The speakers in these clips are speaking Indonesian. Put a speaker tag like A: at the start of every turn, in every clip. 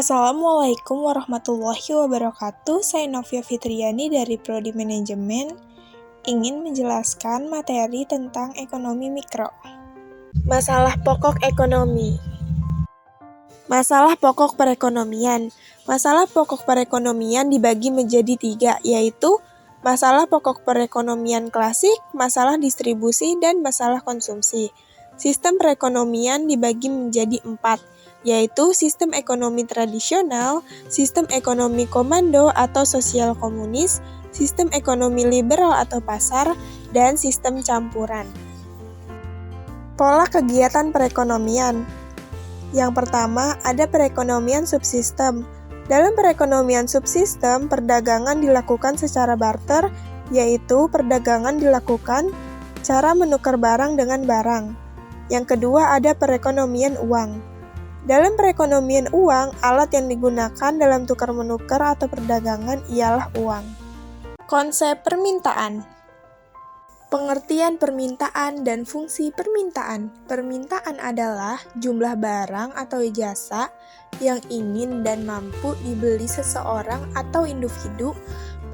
A: Assalamualaikum warahmatullahi wabarakatuh. Saya Novia Fitriani dari Prodi Manajemen ingin menjelaskan materi tentang ekonomi mikro. Masalah pokok ekonomi. Masalah pokok perekonomian. Masalah pokok perekonomian dibagi menjadi 3, yaitu masalah pokok perekonomian klasik, masalah distribusi, dan masalah konsumsi. Sistem perekonomian dibagi menjadi 4, yaitu sistem ekonomi tradisional, sistem ekonomi komando atau sosial komunis, sistem ekonomi liberal atau pasar, dan sistem campuran. Pola kegiatan perekonomian. Yang pertama, ada perekonomian subsistem. Dalam perekonomian subsistem, perdagangan dilakukan secara barter, yaitu perdagangan dilakukan cara menukar barang dengan barang. Yang kedua, ada perekonomian uang. Dalam perekonomian uang, alat yang digunakan dalam tukar-menukar atau perdagangan ialah uang. Konsep permintaan. Pengertian permintaan dan fungsi permintaan. Permintaan adalah jumlah barang atau jasa yang ingin dan mampu dibeli seseorang atau individu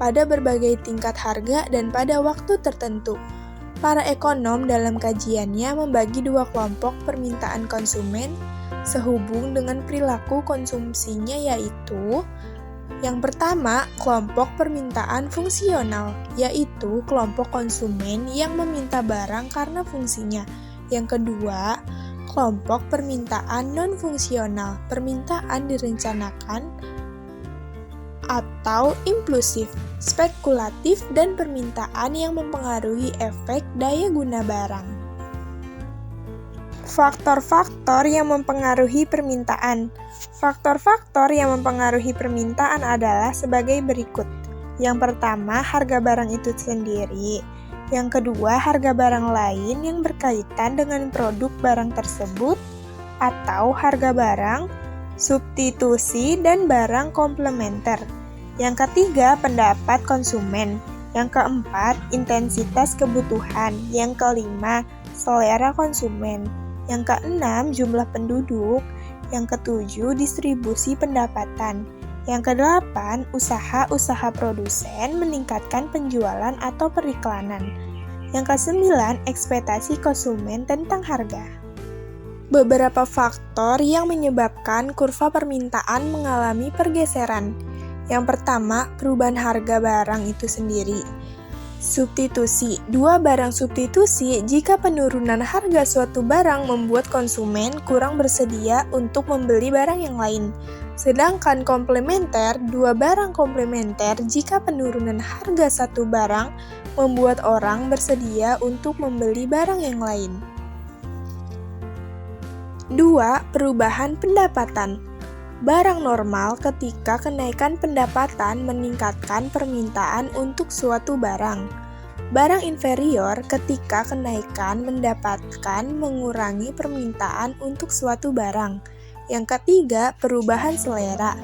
A: pada berbagai tingkat harga dan pada waktu tertentu. Para ekonom dalam kajiannya membagi 2 kelompok permintaan konsumen sehubung dengan perilaku konsumsinya, yaitu yang pertama, kelompok permintaan fungsional, yaitu kelompok konsumen yang meminta barang karena fungsinya. Yang kedua, kelompok permintaan non-fungsional, permintaan direncanakan atau impulsif, spekulatif, dan permintaan yang mempengaruhi efek daya guna barang. Faktor-faktor yang mempengaruhi permintaan. Faktor-faktor yang mempengaruhi permintaan adalah sebagai berikut. Yang pertama, harga barang itu sendiri. Yang kedua, harga barang lain yang berkaitan dengan produk barang tersebut atau harga barang, substitusi, dan barang komplementer. Yang ketiga, pendapat konsumen. Yang keempat, intensitas kebutuhan. Yang kelima, selera konsumen. Yang keenam, jumlah penduduk. Yang ketujuh, distribusi pendapatan. Yang kedelapan, usaha-usaha produsen meningkatkan penjualan atau periklanan. Yang kesembilan, ekspektasi konsumen tentang harga. Beberapa faktor yang menyebabkan kurva permintaan mengalami pergeseran. Yang pertama, perubahan harga barang itu sendiri. Substitusi. 2 barang substitusi jika penurunan harga suatu barang membuat konsumen kurang bersedia untuk membeli barang yang lain. Sedangkan komplementer, 2 barang komplementer jika penurunan harga satu barang membuat orang bersedia untuk membeli barang yang lain. 2. Perubahan pendapatan. Barang normal ketika kenaikan pendapatan meningkatkan permintaan untuk suatu barang. Barang inferior ketika kenaikan mendapatkan mengurangi permintaan untuk suatu barang. Yang ketiga, perubahan selera.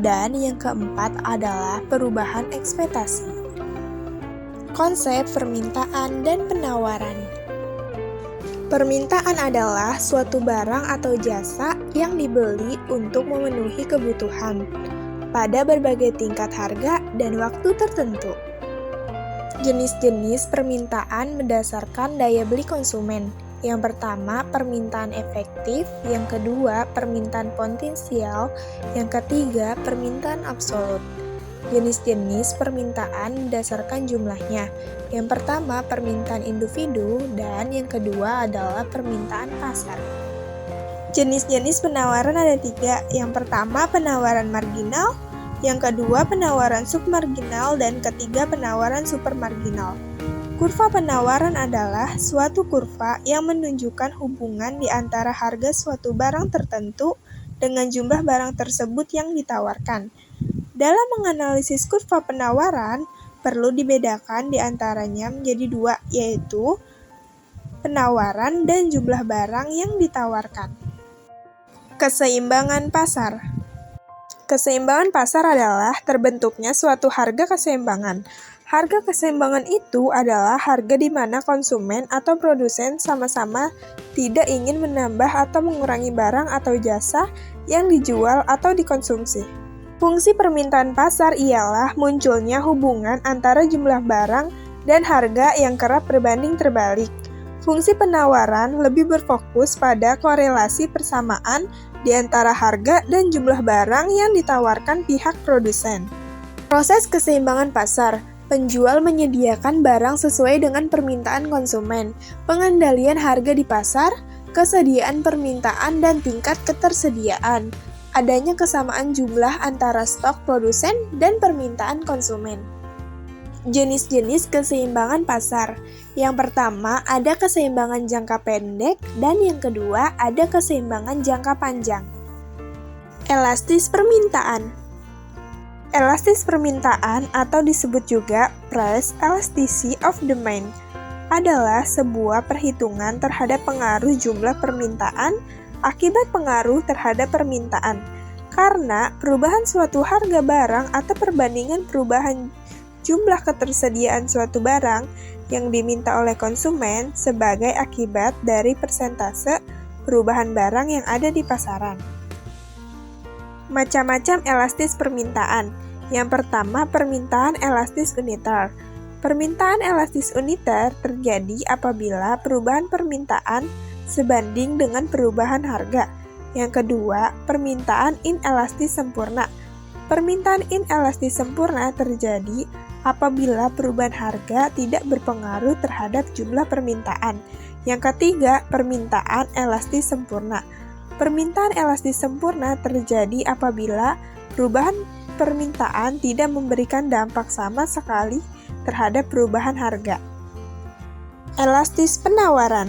A: Dan yang keempat adalah perubahan ekspektasi. Konsep permintaan dan penawaran. Permintaan adalah suatu barang atau jasa yang dibeli untuk memenuhi kebutuhan pada berbagai tingkat harga dan waktu tertentu. Jenis-jenis permintaan berdasarkan daya beli konsumen. Yang pertama, permintaan efektif. Yang kedua, permintaan potensial. Yang ketiga, permintaan absolut. Jenis-jenis permintaan berdasarkan jumlahnya. Yang pertama, permintaan individu, dan yang kedua adalah permintaan pasar. Jenis-jenis penawaran ada 3. Yang pertama, penawaran marginal. Yang kedua, penawaran submarginal. Dan ketiga, penawaran supermarginal. Kurva penawaran adalah suatu kurva yang menunjukkan hubungan di antara harga suatu barang tertentu dengan jumlah barang tersebut yang ditawarkan. Dalam menganalisis kurva penawaran, perlu dibedakan di antaranya menjadi 2, yaitu penawaran dan jumlah barang yang ditawarkan. Keseimbangan pasar. Keseimbangan pasar adalah terbentuknya suatu harga keseimbangan. Harga keseimbangan itu adalah harga di mana konsumen atau produsen sama-sama tidak ingin menambah atau mengurangi barang atau jasa yang dijual atau dikonsumsi. Fungsi permintaan pasar ialah munculnya hubungan antara jumlah barang dan harga yang kerap berbanding terbalik. Fungsi penawaran lebih berfokus pada korelasi persamaan di antara harga dan jumlah barang yang ditawarkan pihak produsen. Proses keseimbangan pasar. Penjual menyediakan barang sesuai dengan permintaan konsumen, pengendalian harga di pasar, kesediaan permintaan dan tingkat ketersediaan, adanya kesamaan jumlah antara stok produsen dan permintaan konsumen. Jenis-jenis keseimbangan pasar. Yang pertama, ada keseimbangan jangka pendek dan yang kedua, ada keseimbangan jangka panjang. Elastis permintaan. Elastis permintaan atau disebut juga price elasticity of demand adalah sebuah perhitungan terhadap pengaruh jumlah permintaan akibat pengaruh terhadap permintaan. Karena perubahan suatu harga barang atau perbandingan perubahan jumlah ketersediaan suatu barang yang diminta oleh konsumen sebagai akibat dari persentase perubahan barang yang ada di pasaran. Macam-macam elastis permintaan. Yang pertama, permintaan elastis uniter. Permintaan elastis uniter terjadi apabila perubahan permintaan sebanding dengan perubahan harga. Yang kedua, permintaan inelastis sempurna. Permintaan inelastis sempurna terjadi apabila perubahan harga tidak berpengaruh terhadap jumlah permintaan. Yang ketiga, permintaan elastis sempurna. Permintaan elastis sempurna terjadi apabila perubahan permintaan tidak memberikan dampak sama sekali terhadap perubahan harga. Elastis penawaran.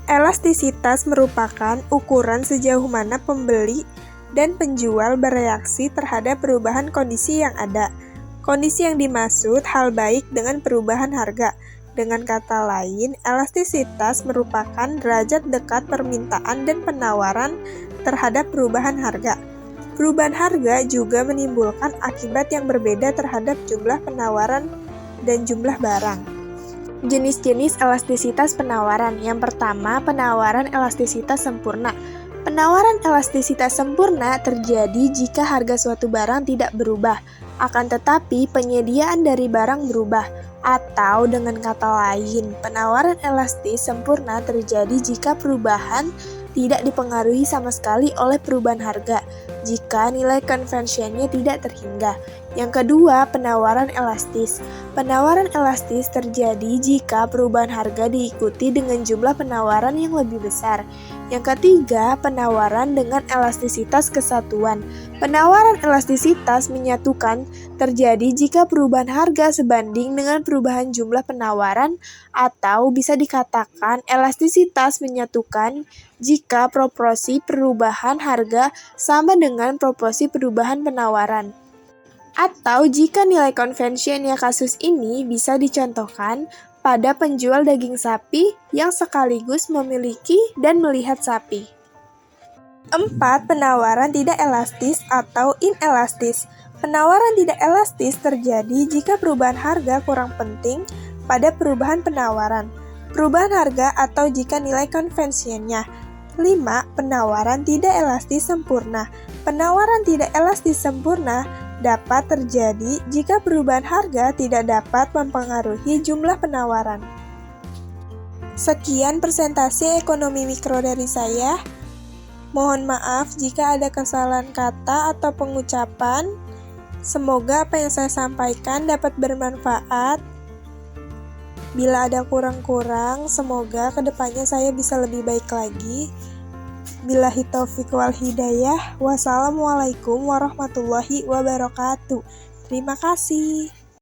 A: Elastisitas merupakan ukuran sejauh mana pembeli dan penjual bereaksi terhadap perubahan kondisi yang ada. Kondisi yang dimaksud hal baik dengan perubahan harga. Dengan kata lain, elastisitas merupakan derajat dekat permintaan dan penawaran terhadap perubahan harga. Perubahan harga juga menimbulkan akibat yang berbeda terhadap jumlah penawaran dan jumlah barang. Jenis-jenis elastisitas penawaran. Yang pertama, penawaran elastisitas sempurna. Penawaran elastisitas sempurna terjadi jika harga suatu barang tidak berubah, akan tetapi penyediaan dari barang berubah. Atau dengan kata lain, penawaran elastis sempurna terjadi jika perubahan tidak dipengaruhi sama sekali oleh perubahan harga, jika nilai konvensinya tidak terhingga. Yang kedua, penawaran elastis. Penawaran elastis terjadi jika perubahan harga diikuti dengan jumlah penawaran yang lebih besar. Yang ketiga, penawaran dengan elastisitas kesatuan. Penawaran elastisitas menyatukan terjadi jika perubahan harga sebanding dengan perubahan jumlah penawaran, atau bisa dikatakan elastisitas menyatukan jika proporsi perubahan harga sama dengan proporsi perubahan penawaran. Atau jika nilai konvensinya kasus ini bisa dicontohkan pada penjual daging sapi yang sekaligus memiliki dan melihat sapi. 4. Penawaran tidak elastis atau inelastis. Penawaran tidak elastis terjadi jika perubahan harga kurang penting pada perubahan penawaran, perubahan harga atau jika nilai konvensinya. 5. Penawaran tidak elastis sempurna. Penawaran tidak elastis sempurna dapat terjadi jika perubahan harga tidak dapat mempengaruhi jumlah penawaran. Sekian presentasi ekonomi mikro dari saya. Mohon maaf jika ada kesalahan kata atau pengucapan. Semoga apa yang saya sampaikan dapat bermanfaat. Bila ada kurang-kurang, semoga kedepannya saya bisa lebih baik lagi. Billahi taufiq wal hidayah. Wassalamualaikum warahmatullahi wabarakatuh. Terima kasih.